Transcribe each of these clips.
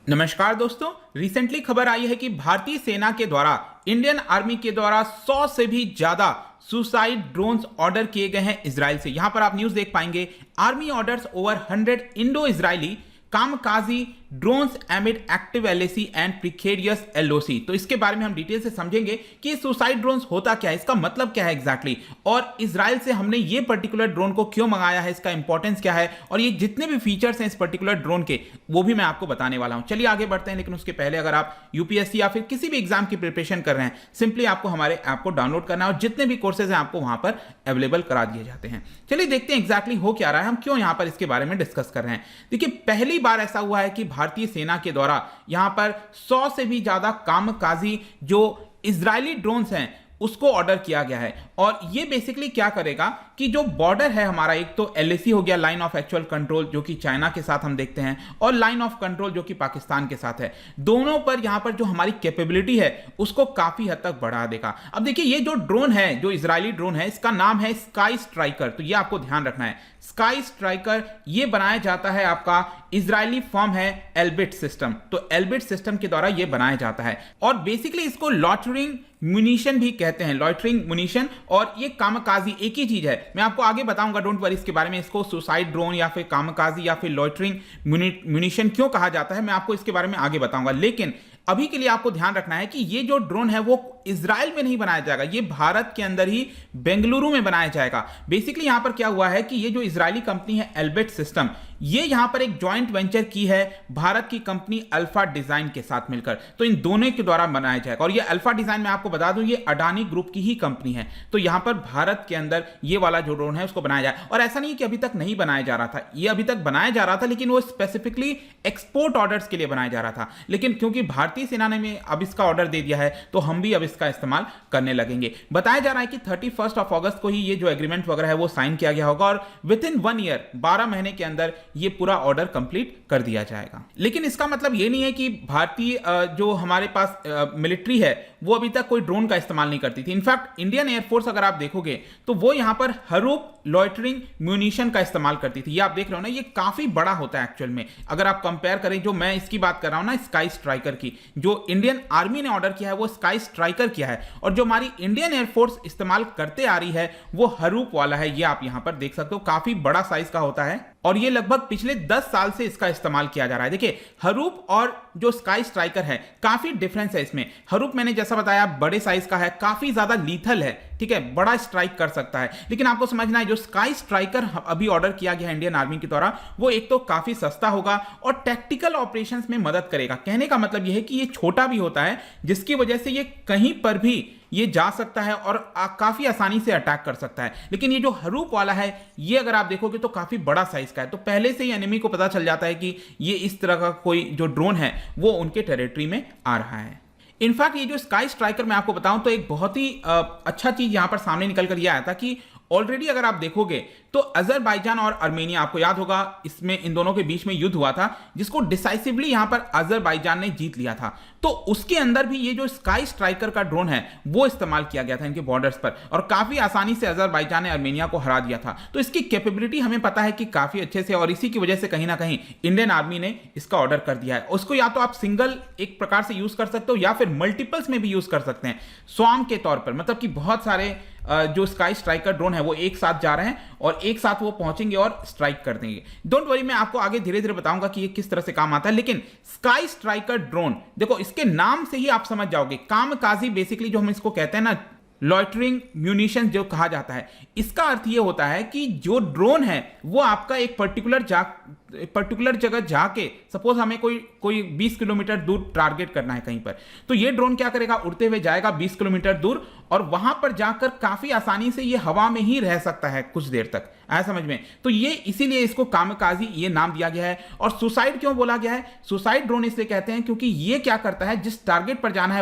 नमस्कार दोस्तों। रिसेंटली खबर आई है कि भारतीय सेना के द्वारा इंडियन आर्मी के द्वारा 100 से भी ज्यादा सुसाइड ड्रोन्स ऑर्डर किए गए हैं इजराइल से। यहां पर आप न्यूज देख पाएंगे, army orders over 100 Indo Israeli kamikaze drones amid active LAC and precarious LOC. तो इसके बारे में हम डिटेल से समझेंगे कि सुसाइड ड्रोन्स होता क्या है, इसका मतलब क्या है एग्जैक्टली, और इजराइल से हमने ये पर्टिकुलर ड्रोन को क्यों मंगाया है, इसका इंपॉर्टेंस क्या है, और ये जितने भी फीचर्स हैं इस पर्टिकुलर ड्रोन के वो भी मैं आपको बताने वाला हूं। चलिए आगे बढ़ते हैं, लेकिन उसके पहले अगर आप यूपीएससी या फिर किसी भी एग्जाम की प्रिपरेशन कर रहे हैं, सिंपली आपको हमारे ऐप को डाउनलोड करना है और जितने भी कोर्सेज हैं आपको वहां पर अवेलेबल करा दिए जाते हैं। चलिए देखते हैं एग्जैक्टली हो क्या रहा है, हम क्यों यहां पर इसके बारे में डिस्कस कर रहे हैं। देखिए, पहली बार ऐसा हुआ है कि भारतीय सेना के द्वारा यहां पर 100 से भी ज्यादा कामकाजी जो इजरायली ड्रोन्स हैं उसको ऑर्डर किया गया है। और ये बेसिकली क्या करेगा कि जो बॉर्डर है हमारा, एक तो एलएसी हो गया, लाइन ऑफ एक्चुअल कंट्रोल, जो कि चाइना के साथ हम देखते हैं, और लाइन ऑफ कंट्रोल जो कि पाकिस्तान के साथ है, दोनों पर यहां पर जो हमारी कैपेबिलिटी है उसको काफी हद तक बढ़ा देगा। अब देखिए, ये जो ड्रोन है, जो इजरायली ड्रोन है, इसका नाम है स्काई स्ट्राइकर। तो ये आपको ध्यान रखना है, स्काई स्ट्राइकर ये बनाया जाता है, आपका इजरायली फर्म है एल्बिट सिस्टम। तो एल्बिट सिस्टम के द्वारा ये बनाया जाता है और बेसिकली इसको लॉटरिंग म्यूनिशन भी कहते हैं, लॉटरिंग म्यूनिशन, और ये कामकाजी एक ही चीज है। मैं आपको आगे बताऊंगा, डोंट वरी, इसके बारे में, इसको सुसाइड ड्रोन या फिर कामकाजी या फिर लॉटरिंग म्यूनिशन क्यों कहा जाता है, मैं आपको इसके बारे में आगे बताऊंगा। लेकिन अभी के लिए आपको ध्यान रखना है कि ये जो ड्रोन है वो इजराइल में नहीं बनाया जाएगा, ये भारत के अंदर ही बेंगलुरु में बनाया जाएगा। बेसिकली यहां पर क्या हुआ है कि ये जो इजरायली कंपनी है एल्बिट सिस्टम, ये यहां पर एक जॉइंट वेंचर की है भारत की कंपनी अल्फा डिजाइन के साथ मिलकर। तो इन दोनों के द्वारा बनाया जाएगा। और ये अल्फा डिजाइन, मैं आपको बता दूं, ये अडानी ग्रुप की ही कंपनी है। तो यहां पर भारत के अंदर ये वाला जो ड्रोन है उसको बनाया जाए। और ऐसा नहीं कि अभी तक नहीं बनाया जा रहा था, ये अभी तक बनाया जा रहा था, लेकिन वो स्पेसिफिकली एक्सपोर्ट ऑर्डर्स के लिए बनाया जा रहा था। लेकिन क्योंकि भारतीय सेना ने अब इसका ऑर्डर दे दिया है तो हम भी अब इसका इस्तेमाल करने लगेंगे। बताया जा रहा है कि 31 अगस्त को ही ये जो एग्रीमेंट वगैरह है वो साइन किया गया होगा और विद इन 1 ईयर, 12 महीने के अंदर ये पूरा ऑर्डर कंप्लीट कर दिया जाएगा। लेकिन इसका मतलब ये नहीं है कि भारतीय जो हमारे पास मिलिट्री है वो अभी तक कोई ड्रोन का इस्तेमाल नहीं करती थी। इनफैक्ट इंडियन एयरफोर्स अगर आप देखोगे तो वो यहां पर हरूप लॉइटरिंग म्यूनिशन का इस्तेमाल करती थी। ये आप देख रहे हो ना, ये काफी बड़ा होता है एक्चुअल में। अगर आप कंपेयर करें, जो मैं इसकी बात कर रहा हूं ना, स्काई स्ट्राइकर की, जो इंडियन आर्मी ने ऑर्डर किया है वो स्काई स्ट्राइकर किया है, और जो हमारी इंडियन एयरफोर्स इस्तेमाल करते आ रही है वो हरूप वाला है। ये आप यहां पर देख सकते हो, काफी बड़ा साइज का होता है और ये लगभग पिछले 10 साल से इसका इस्तेमाल किया जा रहा है। देखिए, हरूप और जो स्काई स्ट्राइकर है काफी डिफरेंस है इसमें। हरूप मैंने जैसा बताया बड़े साइज का है, काफी ज्यादा लीथल है, ठीक है, बड़ा स्ट्राइक कर सकता है। लेकिन आपको समझना है, जो स्काई स्ट्राइकर अभी ऑर्डर किया गया है इंडियन आर्मी के द्वारा, वो एक तो काफी सस्ता होगा और टैक्टिकल ऑपरेशंस में मदद करेगा। कहने का मतलब यह है कि ये छोटा भी होता है, जिसकी वजह से ये कहीं पर भी ये जा सकता है और काफी आसानी से अटैक कर सकता है। लेकिन ये जो हरूप वाला है, ये अगर आप देखोगे तो काफी बड़ा साइज का है, तो पहले से ही एनिमी को पता चल जाता है कि ये इस तरह का कोई जो ड्रोन है वो उनके टेरिटरी में आ रहा है। इनफैक्ट ये जो स्काई स्ट्राइकर मैं आपको बताऊं तो एक बहुत ही अच्छा चीज यहां पर सामने निकल कर ये आया था कि ऑलरेडी अगर आप देखोगे तो अजरबैजान और आर्मेनिया, आपको याद होगा इसमें इन दोनों के बीच में युद्ध हुआ था जिसको डिसाइसिवली यहां पर अजरबैजान ने जीत लिया था। तो उसके अंदर भी ये जो स्काई स्ट्राइकर का ड्रोन है वो इस्तेमाल किया गया था इनके बॉर्डर्स पर, और काफी आसानी से अजरबैजान ने आर्मेनिया को हरा दिया था। तो इसकी कैपेबिलिटी हमें पता है कि काफी अच्छे से, और इसी की वजह से कहीं ना कहीं इंडियन आर्मी ने इसका ऑर्डर कर दिया है। उसको या तो आप सिंगल एक प्रकार से यूज कर सकते हो या फिर मल्टीपल्स में भी यूज कर सकते हैं, स्वाम के तौर पर, मतलब कि बहुत सारे जो स्काई स्ट्राइकर ड्रोन है वो एक साथ जा रहे हैं और एक साथ वो पहुंचेंगे और स्ट्राइक कर देंगे। डोंट वरी, मैं आपको आगे धीरे धीरे बताऊंगा कि ये किस तरह से काम आता है। लेकिन स्काई स्ट्राइकर ड्रोन, देखो इसके नाम से ही आप समझ जाओगे, कामकाजी बेसिकली जो हम इसको कहते हैं ना, लॉइटरिंग म्यूनिशन जो कहा जाता है, इसका अर्थ ये होता है कि जो ड्रोन है वो आपका एक पर्टिकुलर जगह जाके, सपोज हमें कोई 20 किलोमीटर दूर टारगेट करना है कहीं पर, तो ये ड्रोन क्या करेगा, उड़ते हुए जाएगा 20 किलोमीटर दूर और वहां पर जाकर काफी आसानी से ये हवा में ही रह सकता है कुछ देर तक, आया समझ में। तो ये इसीलिए इसको कामकाजी ये नाम दिया गया है। और सुसाइड क्यों बोला गया है, सुसाइड ड्रोन इसलिए कहते हैं क्योंकि ये क्या करता है, जिस टारगेट पर जाना है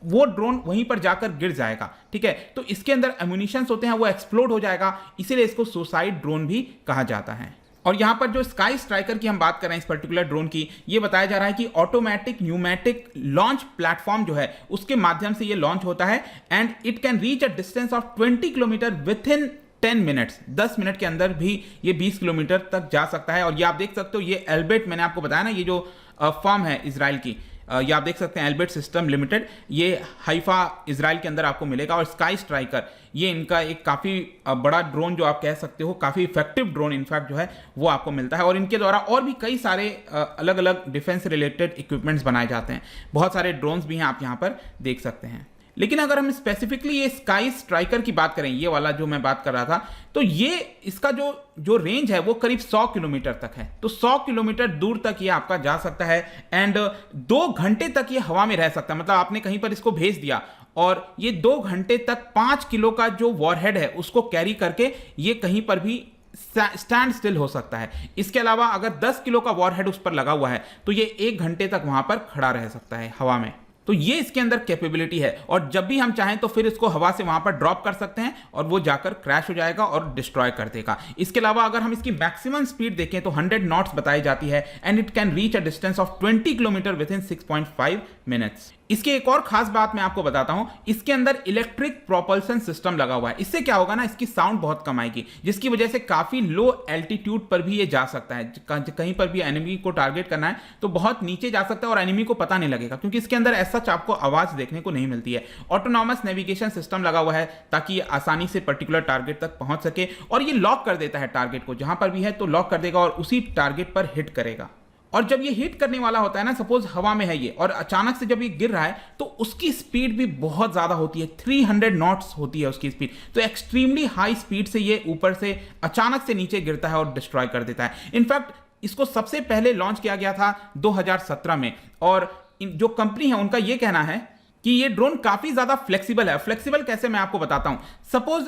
वो ड्रोन वहीं पर जाकर गिर जाएगा, ठीक है। तो इसके अंदर एम्यूनिशंस होते हैं, वो एक्सप्लोड हो जाएगा, इसीलिए इसको सुसाइड ड्रोन भी कहा जाता है। और यहां पर जो स्काई स्ट्राइकर की हम बात कर रहे हैं, इस पर्टिकुलर ड्रोन की, ये बताया जा रहा है कि ऑटोमेटिक न्यूमेटिक लॉन्च प्लेटफॉर्म जो है उसके माध्यम से ये लॉन्च होता है and it can reach a distance of 20 kilometre with in 10 minutes, 10 minute के अंदर भी ये 20 किलोमीटर तक जा सकता है। और ये आप देख सकते हो, ये एल्बिट, मैंने आपको बताया ना, ये जो फर्म है इजराइल की, ये आप देख सकते हैं एल्बिट सिस्टम लिमिटेड, ये हाइफा इजराइल के अंदर आपको मिलेगा। और स्काई स्ट्राइकर ये इनका एक काफ़ी बड़ा ड्रोन जो आप कह सकते हो, काफ़ी इफेक्टिव ड्रोन इनफैक्ट जो है वो आपको मिलता है। और इनके द्वारा और भी कई सारे अलग अलग डिफेंस रिलेटेड इक्विपमेंट्स बनाए जाते हैं, बहुत सारे ड्रोन्स भी हैं आप यहाँ पर देख सकते हैं। लेकिन अगर हम स्पेसिफिकली ये स्काई स्ट्राइकर की बात करें, ये वाला जो मैं बात कर रहा था, तो ये इसका जो रेंज है वो करीब 100 किलोमीटर तक है। तो 100 किलोमीटर दूर तक ये आपका जा सकता है एंड 2 घंटे तक ये हवा में रह सकता है। मतलब आपने कहीं पर इसको भेज दिया और ये 2 घंटे तक 5 किलो का जो वॉरहेड है उसको कैरी करके ये कहीं पर भी स्टैंड स्टिल हो सकता है। इसके अलावा अगर 10 किलो का वॉरहेड उस पर लगा हुआ है तो ये 1 घंटे तक वहां पर खड़ा रह सकता है हवा में। तो ये इसके अंदर कैपेबिलिटी है और जब भी हम चाहें तो फिर इसको हवा से वहां पर ड्रॉप कर सकते हैं और वो जाकर क्रैश हो जाएगा और डिस्ट्रॉय कर देगा। इसके अलावा अगर हम इसकी मैक्सिमम स्पीड देखें तो 100 नॉट्स बताई जाती है and it can reach a distance of 20 kilometre with in 6.5 minutes. इसकी एक और खास बात मैं आपको बताता हूं, इसके अंदर इलेक्ट्रिक प्रोपल्सन सिस्टम लगा हुआ है। इससे क्या होगा ना, इसकी साउंड बहुत कम आएगी, जिसकी वजह से काफी लो एल्टीट्यूड पर भी ये जा सकता है। कहीं पर भी एनिमी को टारगेट करना है तो बहुत नीचे जा सकता है और एनिमी को पता नहीं लगेगा, क्योंकि इसके अंदर ऐसा आपको आवाज देखने को नहीं मिलती है। ऑटोनॉमस नेविगेशन सिस्टम लगा हुआ है ताकि ये आसानी से पर्टिकुलर टारगेट तक पहुंच सके और ये लॉक कर देता है टारगेट को, जहां पर भी है तो लॉक कर देगा और उसी टारगेट पर हिट करेगा। और जब ये हिट करने वाला होता है ना, सपोज हवा में है ये और अचानक से जब ये गिर रहा है तो उसकी स्पीड भी बहुत ज्यादा होती है, 300 नॉट्स होती है उसकी स्पीड। तो एक्सट्रीमली हाई स्पीड से ये ऊपर से अचानक से नीचे गिरता है और डिस्ट्रॉय कर देता है। इनफैक्ट इसको सबसे पहले लॉन्च किया गया था 2017 में और जो कंपनी है उनका ये कहना है कि ये ड्रोन काफी ज्यादा फ्लेक्सिबल है। फ्लेक्सिबल कैसे, मैं आपको बताता हूं। सपोज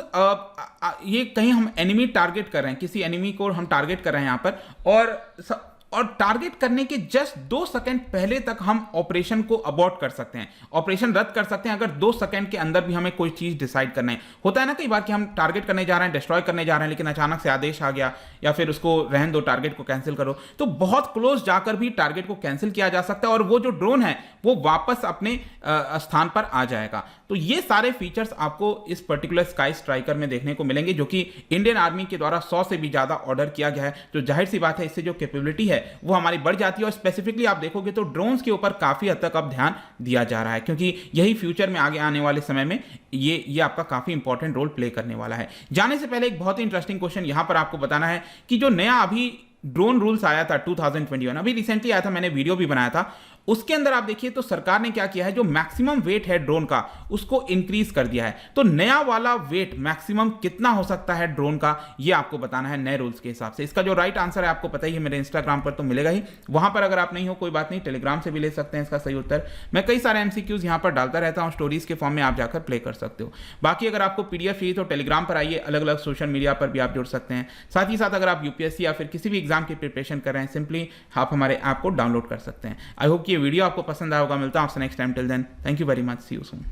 ये कहीं हम एनिमी टारगेट कर रहे हैं, किसी एनिमी को हम टारगेट कर रहे हैं यहां पर और टारगेट करने के जस्ट 2 सेकंड पहले तक हम ऑपरेशन को अबॉर्ट कर सकते हैं, ऑपरेशन रद्द कर सकते हैं अगर 2 सेकंड के अंदर भी हमें कोई चीज डिसाइड करना है। होता है ना कई बार कि हम टारगेट करने जा रहे हैं, डिस्ट्रॉय करने जा रहे हैं, लेकिन अचानक से आदेश आ गया या फिर उसको रहने दो, टारगेट को कैंसिल करो, तो बहुत क्लोज जाकर भी टारगेट को कैंसिल किया जा सकता है और वो जो ड्रोन है वो वापस अपने स्थान पर आ जाएगा। तो ये सारे फीचर्स आपको इस पर्टिकुलर स्काई स्ट्राइकर में देखने को मिलेंगे, जो कि इंडियन आर्मी के द्वारा 100 से भी ज्यादा ऑर्डर किया गया है। तो जाहिर सी बात है इससे जो कैपेबिलिटी है वो हमारी बढ़ जाती है और स्पेसिफिकली आप देखोगे तो ड्रोन्स के ऊपर काफी हद तक अब ध्यान दिया जा रहा है, क्योंकि यही फ्यूचर में आगे आने वाले समय में ये आपका काफी इंपॉर्टेंट रोल प्ले करने वाला है। जाने से पहले एक बहुत ही इंटरेस्टिंग क्वेश्चन यहां पर आपको बताना है कि जो नया अभी ड्रोन रूल्स आया था 2021, अभी रिसेंटली आया था, मैंने वीडियो भी बनाया था, उसके अंदर आप देखिए तो सरकार ने क्या किया है, जो मैक्सिमम वेट है ड्रोन का उसको इंक्रीज कर दिया है। तो नया वाला वेट मैक्सिमम कितना हो सकता है ड्रोन का, ये आपको बताना है नए रूल्स के हिसाब से। इसका जो राइट आंसर है आपको पता ही है, मेरे इंस्टाग्राम पर तो मिलेगा ही, वहां पर अगर आप नहीं हो कोई बात नहीं, टेलीग्राम से भी ले सकते हैं इसका सही उत्तर। मैं कई सारे एमसीक्यूज यहां पर डालता रहता हूं, स्टोरीज के फॉर्म में आप जाकर प्ले कर सकते हो। बाकी अगर आपको पीडीएफ चाहिए तो टेलीग्राम पर आइए, अलग अलग सोशल मीडिया पर भी आप जुड़ सकते हैं। साथ ही साथ अगर आप यूपीएससी या फिर किसी भी एग्जाम की प्रिपरेशन कर रहे हैं, सिंपली आप हमारे ऐप को डाउनलोड कर सकते हैं। आई होप कि ये वीडियो आपको पसंद आया होगा। मिलता हूं आपसे next time, till then thank you very much, see you soon.